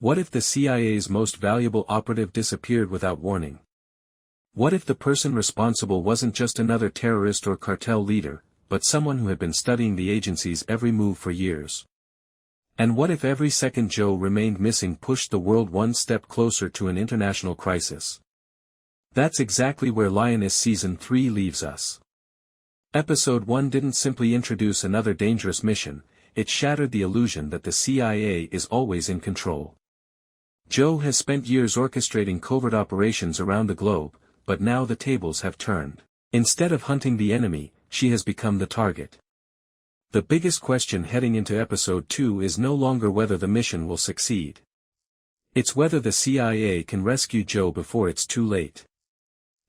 What if the CIA's most valuable operative disappeared without warning? What if the person responsible wasn't just another terrorist or cartel leader, but someone who had been studying the agency's every move for years? And what if every second Joe remained missing pushed the world one step closer to an international crisis? That's exactly where Lioness Season 3 leaves us. Episode 1 didn't simply introduce another dangerous mission, it shattered the illusion that the CIA is always in control. Joe has spent years orchestrating covert operations around the globe, but now the tables have turned. Instead of hunting the enemy, she has become the target. The biggest question heading into Episode 2 is no longer whether the mission will succeed. It's whether the CIA can rescue Joe before it's too late.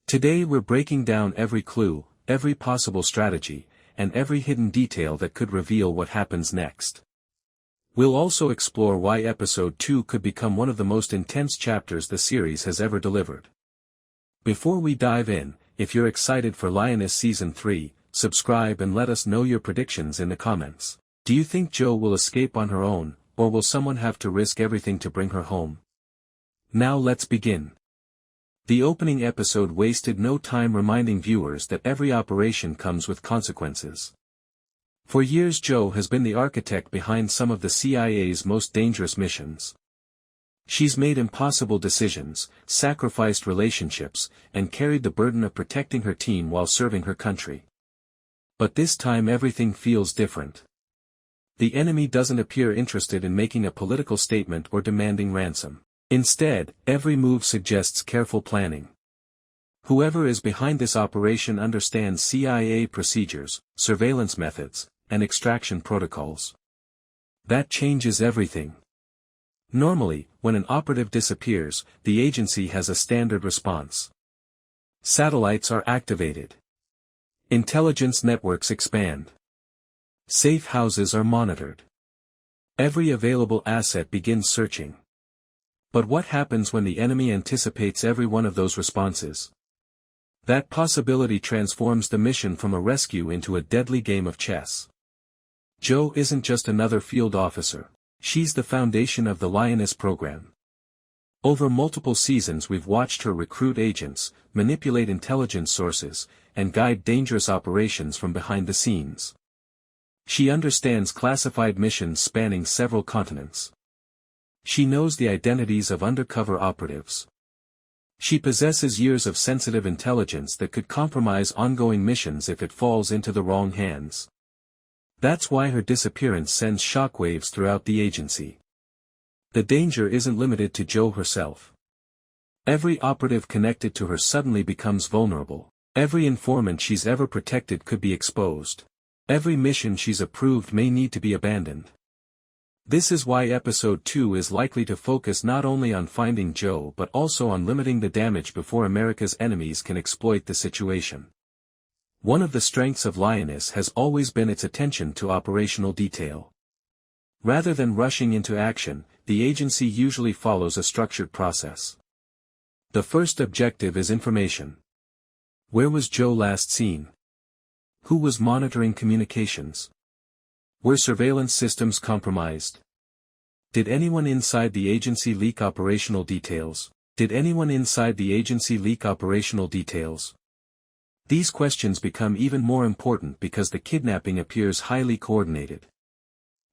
Today we're breaking down every clue, every possible strategy, and every hidden detail that could reveal what happens next. We'll also explore why Episode 2 could become one of the most intense chapters the series has ever delivered. Before we dive in, if you're excited for Lioness Season 3, subscribe and let us know your predictions in the comments. Do you think Joe will escape on her own, or will someone have to risk everything to bring her home? Now let's begin. The opening episode wasted no time reminding viewers that every operation comes with consequences. For years Joe has been the architect behind some of the CIA's most dangerous missions. She's made impossible decisions, sacrificed relationships, and carried the burden of protecting her team while serving her country. But this time everything feels different. The enemy doesn't appear interested in making a political statement or demanding ransom. Instead, every move suggests careful planning. Whoever is behind this operation understands CIA procedures, surveillance methods, and extraction protocols. That changes everything. Normally, when an operative disappears, the agency has a standard response. Satellites are activated. Intelligence networks expand. Safe houses are monitored. Every available asset begins searching. But what happens when the enemy anticipates every one of those responses? That possibility transforms the mission from a rescue into a deadly game of chess. Joe isn't just another field officer, she's the foundation of the Lioness program. Over multiple seasons we've watched her recruit agents, manipulate intelligence sources, and guide dangerous operations from behind the scenes. She understands classified missions spanning several continents. She knows the identities of undercover operatives. She possesses years of sensitive intelligence that could compromise ongoing missions if it falls into the wrong hands. That's why her disappearance sends shockwaves throughout the agency. The danger isn't limited to Joe herself. Every operative connected to her suddenly becomes vulnerable. Every informant she's ever protected could be exposed. Every mission she's approved may need to be abandoned. This is why Episode 2 is likely to focus not only on finding Joe but also on limiting the damage before America's enemies can exploit the situation. One of the strengths of Lioness has always been its attention to operational detail. Rather than rushing into action, the agency usually follows a structured process. The first objective is information. Where was Joe last seen? Who was monitoring communications? Were surveillance systems compromised? Did anyone inside the agency leak operational details? These questions become even more important because the kidnapping appears highly coordinated.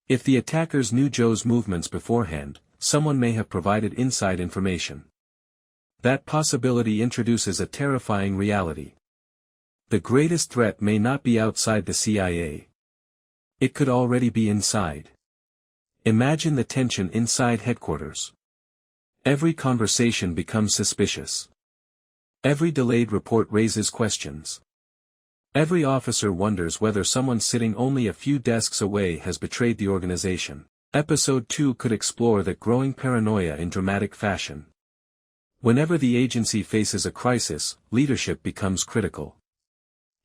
If the attackers knew Joe's movements beforehand, someone may have provided inside information. That possibility introduces a terrifying reality. The greatest threat may not be outside the CIA. It could already be inside. Imagine the tension inside headquarters. Every conversation becomes suspicious. Every delayed report raises questions. Every officer wonders whether someone sitting only a few desks away has betrayed the organization. Episode 2 could explore that growing paranoia in dramatic fashion. Whenever the agency faces a crisis, leadership becomes critical.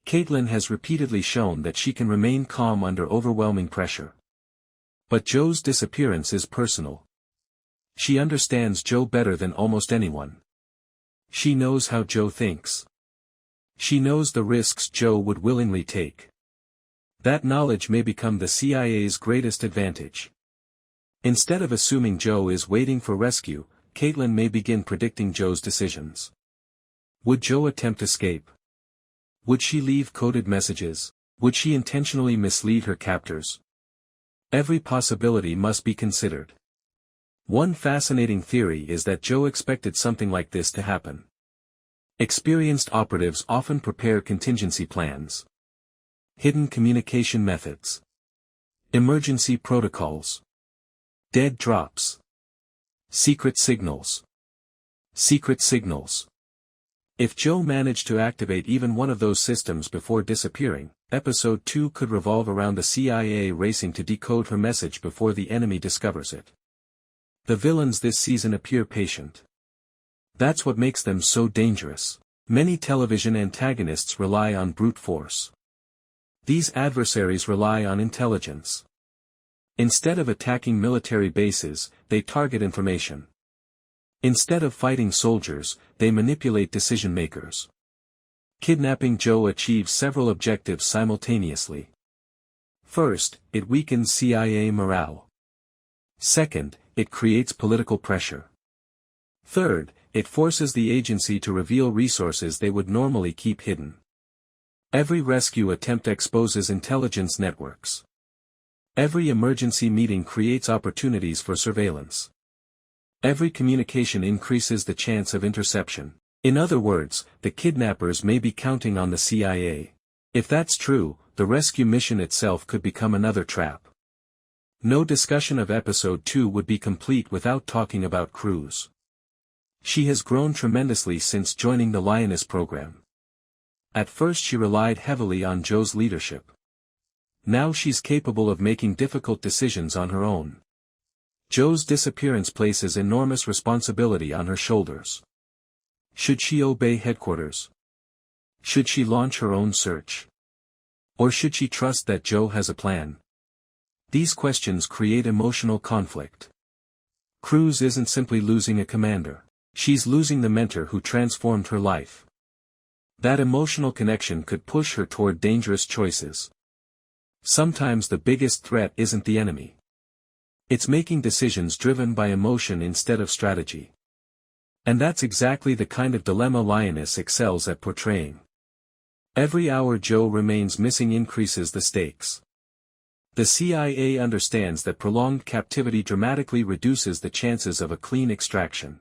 Kaitlyn has repeatedly shown that she can remain calm under overwhelming pressure. But Joe's disappearance is personal. She understands Joe better than almost anyone. She knows how Joe thinks. She knows the risks Joe would willingly take. That knowledge may become the CIA's greatest advantage. Instead of assuming Joe is waiting for rescue, Kaitlyn may begin predicting Joe's decisions. Would Joe attempt escape? Would she leave coded messages? Would she intentionally mislead her captors? Every possibility must be considered. One fascinating theory is that Joe expected something like this to happen. Experienced operatives often prepare contingency plans. Hidden communication methods. Emergency protocols. Dead drops. Secret signals. Secret signals. If Joe managed to activate even one of those systems before disappearing, Episode 2 could revolve around the CIA racing to decode her message before the enemy discovers it. The villains this season appear patient. That's what makes them so dangerous. Many television antagonists rely on brute force. These adversaries rely on intelligence. Instead of attacking military bases, they target information. Instead of fighting soldiers, they manipulate decision-makers. Kidnapping Joe achieves several objectives simultaneously. First, it weakens CIA morale. Second, it creates political pressure. Third, it forces the agency to reveal resources they would normally keep hidden. Every rescue attempt exposes intelligence networks. Every emergency meeting creates opportunities for surveillance. Every communication increases the chance of interception. In other words, the kidnappers may be counting on the CIA. If that's true, the rescue mission itself could become another trap. No discussion of Episode 2 would be complete without talking about Cruz. She has grown tremendously since joining the Lioness program. At first she relied heavily on Joe's leadership. Now she's capable of making difficult decisions on her own. Joe's disappearance places enormous responsibility on her shoulders. Should she obey headquarters? Should she launch her own search? Or should she trust that Joe has a plan? These questions create emotional conflict. Cruz isn't simply losing a commander. She's losing the mentor who transformed her life. That emotional connection could push her toward dangerous choices. Sometimes the biggest threat isn't the enemy. It's making decisions driven by emotion instead of strategy. And that's exactly the kind of dilemma Lioness excels at portraying. Every hour Joe remains missing increases the stakes. The CIA understands that prolonged captivity dramatically reduces the chances of a clean extraction.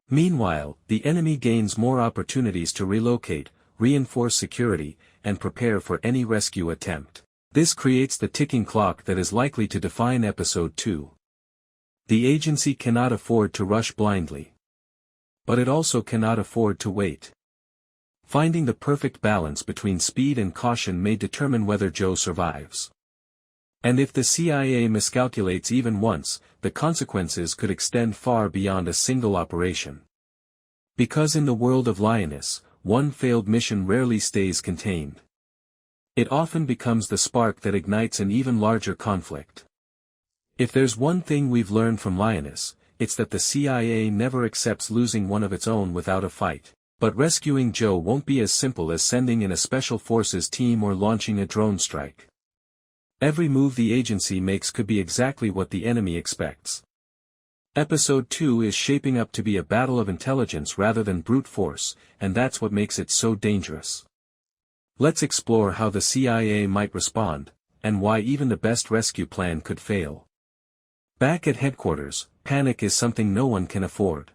Meanwhile, the enemy gains more opportunities to relocate, reinforce security, and prepare for any rescue attempt. This creates the ticking clock that is likely to define Episode 2. The agency cannot afford to rush blindly. But it also cannot afford to wait. Finding the perfect balance between speed and caution may determine whether Joe survives. And if the CIA miscalculates even once, the consequences could extend far beyond a single operation. Because in the world of Lioness, one failed mission rarely stays contained. It often becomes the spark that ignites an even larger conflict. If there's one thing we've learned from Lioness, it's that the CIA never accepts losing one of its own without a fight. But rescuing Joe won't be as simple as sending in a special forces team or launching a drone strike. Every move the agency makes could be exactly what the enemy expects. Episode 2 is shaping up to be a battle of intelligence rather than brute force, and that's what makes it so dangerous. Let's explore how the CIA might respond, and why even the best rescue plan could fail. Back at headquarters, panic is something no one can afford.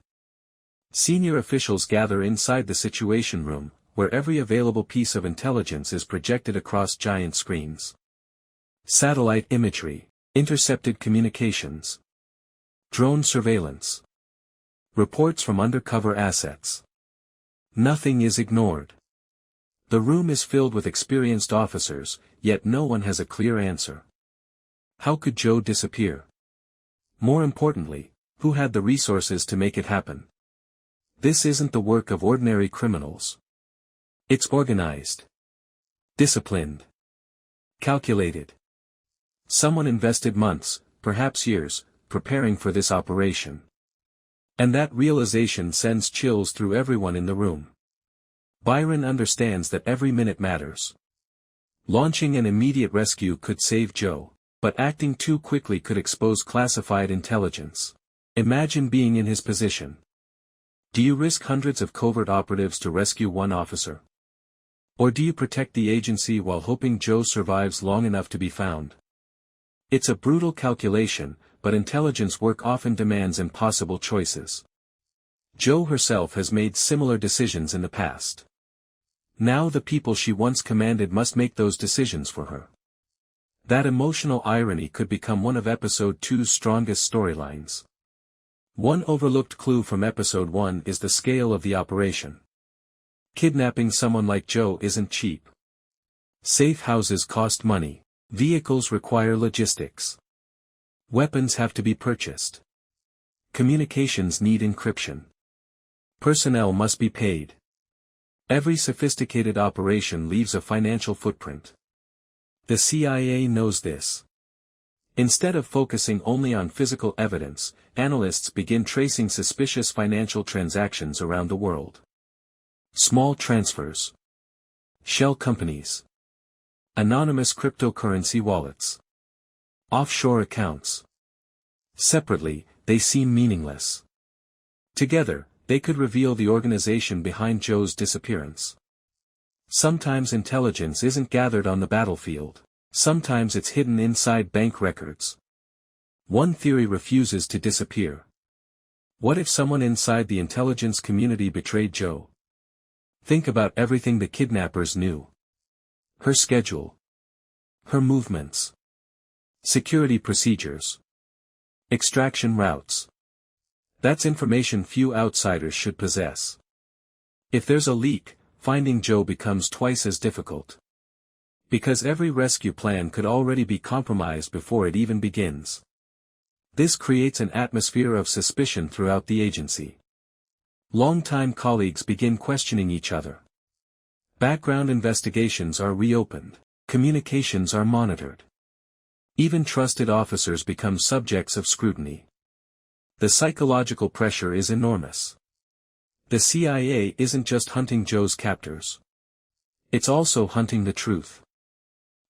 Senior officials gather inside the Situation Room, where every available piece of intelligence is projected across giant screens. Satellite imagery, intercepted communications, drone surveillance, reports from undercover assets. Nothing is ignored. The room is filled with experienced officers, yet no one has a clear answer. How could Joe disappear? More importantly, who had the resources to make it happen? This isn't the work of ordinary criminals. It's organized, disciplined, calculated. Someone invested months, perhaps years, preparing for this operation. And that realization sends chills through everyone in the room. Byron understands that every minute matters. Launching an immediate rescue could save Joe. But acting too quickly could expose classified intelligence. Imagine being in his position. Do you risk hundreds of covert operatives to rescue one officer? Or do you protect the agency while hoping Joe survives long enough to be found? It's a brutal calculation, but intelligence work often demands impossible choices. Joe herself has made similar decisions in the past. Now the people she once commanded must make those decisions for her. That emotional irony could become one of Episode 2's strongest storylines. One overlooked clue from Episode 1 is the scale of the operation. Kidnapping someone like Joe isn't cheap. Safe houses cost money. Vehicles require logistics. Weapons have to be purchased. Communications need encryption. Personnel must be paid. Every sophisticated operation leaves a financial footprint. The CIA knows this. Instead of focusing only on physical evidence, analysts begin tracing suspicious financial transactions around the world. Small transfers. Shell companies. Anonymous cryptocurrency wallets. Offshore accounts. Separately, they seem meaningless. Together, they could reveal the organization behind Joe's disappearance. Sometimes intelligence isn't gathered on the battlefield. Sometimes it's hidden inside bank records. One theory refuses to disappear. What if someone inside the intelligence community betrayed Joe? Think about everything the kidnappers knew. Her schedule. Her movements. Security procedures. Extraction routes. That's information few outsiders should possess. If there's a leak, finding Joe becomes twice as difficult. Because every rescue plan could already be compromised before it even begins. This creates an atmosphere of suspicion throughout the agency. Longtime colleagues begin questioning each other. Background investigations are reopened. Communications are monitored. Even trusted officers become subjects of scrutiny. The psychological pressure is enormous. The CIA isn't just hunting Joe's captors. It's also hunting the truth.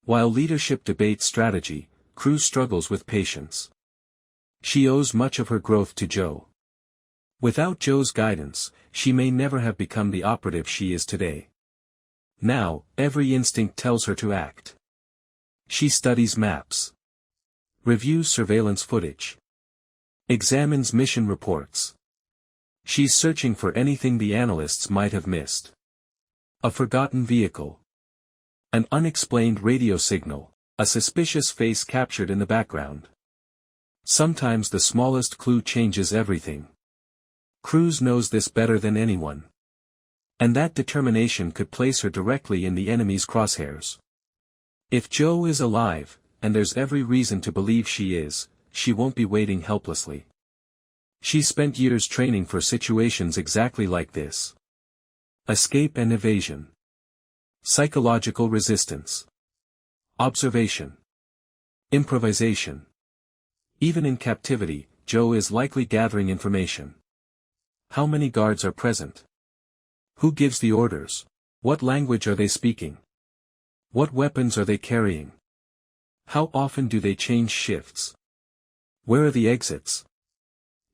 While leadership debates strategy, Cruz struggles with patience. She owes much of her growth to Joe. Without Joe's guidance, she may never have become the operative she is today. Now, every instinct tells her to act. She studies maps. Reviews surveillance footage. Examines mission reports. She's searching for anything the analysts might have missed. A forgotten vehicle. An unexplained radio signal, a suspicious face captured in the background. Sometimes the smallest clue changes everything. Cruz knows this better than anyone. And that determination could place her directly in the enemy's crosshairs. If Joe is alive, and there's every reason to believe she is, she won't be waiting helplessly. She spent years training for situations exactly like this. Escape and evasion. Psychological resistance. Observation. Improvisation. Even in captivity, Joe is likely gathering information. How many guards are present? Who gives the orders? What language are they speaking? What weapons are they carrying? How often do they change shifts? Where are the exits?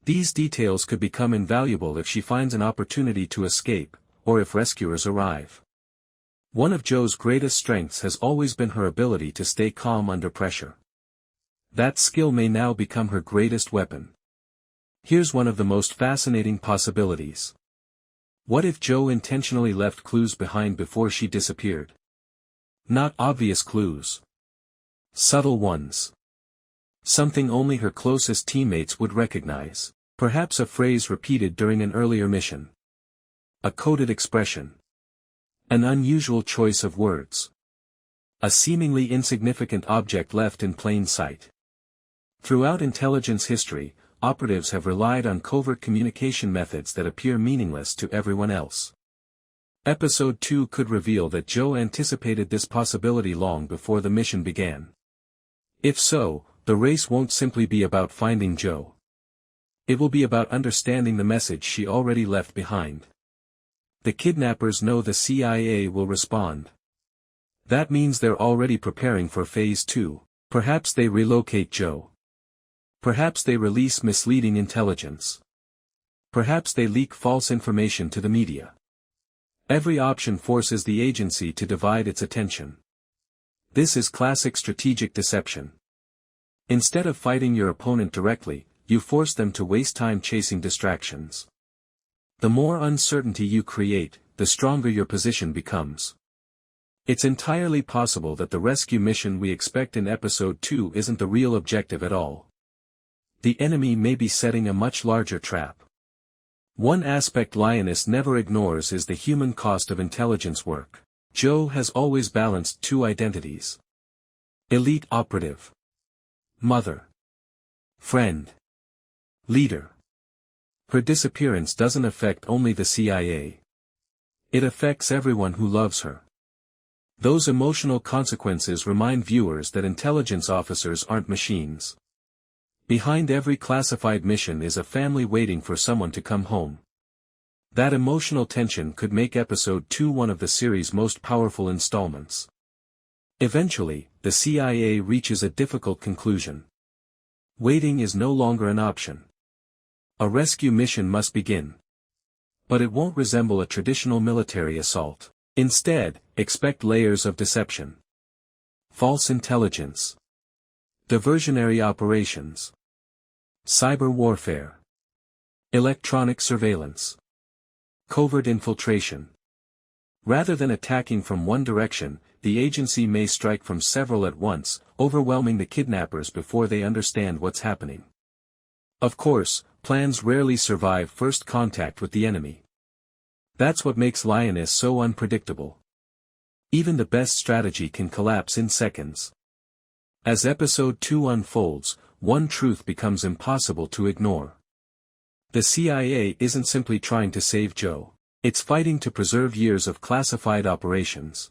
These details could become invaluable if she finds an opportunity to escape, or if rescuers arrive. One of Joe's greatest strengths has always been her ability to stay calm under pressure. That skill may now become her greatest weapon. Here's one of the most fascinating possibilities. What if Joe intentionally left clues behind before she disappeared? Not obvious clues. Subtle ones. Something only her closest teammates would recognize. Perhaps a phrase repeated during an earlier mission. A coded expression. An unusual choice of words. A seemingly insignificant object left in plain sight. Throughout intelligence history, operatives have relied on covert communication methods that appear meaningless to everyone else. Episode 2 could reveal that Joe anticipated this possibility long before the mission began. If so, the race won't simply be about finding Joe. It will be about understanding the message she already left behind. The kidnappers know the CIA will respond. That means they're already preparing for Phase 2. Perhaps they relocate Joe. Perhaps they release misleading intelligence. Perhaps they leak false information to the media. Every option forces the agency to divide its attention. This is classic strategic deception. Instead of fighting your opponent directly, you force them to waste time chasing distractions. The more uncertainty you create, the stronger your position becomes. It's entirely possible that the rescue mission we expect in episode 2 isn't the real objective at all. The enemy may be setting a much larger trap. One aspect Lioness never ignores is the human cost of intelligence work. Joe has always balanced two identities. Elite operative. Mother. Friend. Leader. Her disappearance doesn't affect only the CIA. It affects everyone who loves her. Those emotional consequences remind viewers that intelligence officers aren't machines. Behind every classified mission is a family waiting for someone to come home. That emotional tension could make episode 2 one of the series' most powerful installments. Eventually, the CIA reaches a difficult conclusion. Waiting is no longer an option. A rescue mission must begin. But it won't resemble a traditional military assault. Instead, expect layers of deception. False intelligence. Diversionary operations. Cyber warfare. Electronic surveillance. Covert infiltration. Rather than attacking from one direction, the agency may strike from several at once, overwhelming the kidnappers before they understand what's happening. Of course, plans rarely survive first contact with the enemy. That's what makes Lioness so unpredictable. Even the best strategy can collapse in seconds. As episode 2 unfolds, one truth becomes impossible to ignore. The CIA isn't simply trying to save Joe. It's fighting to preserve years of classified operations.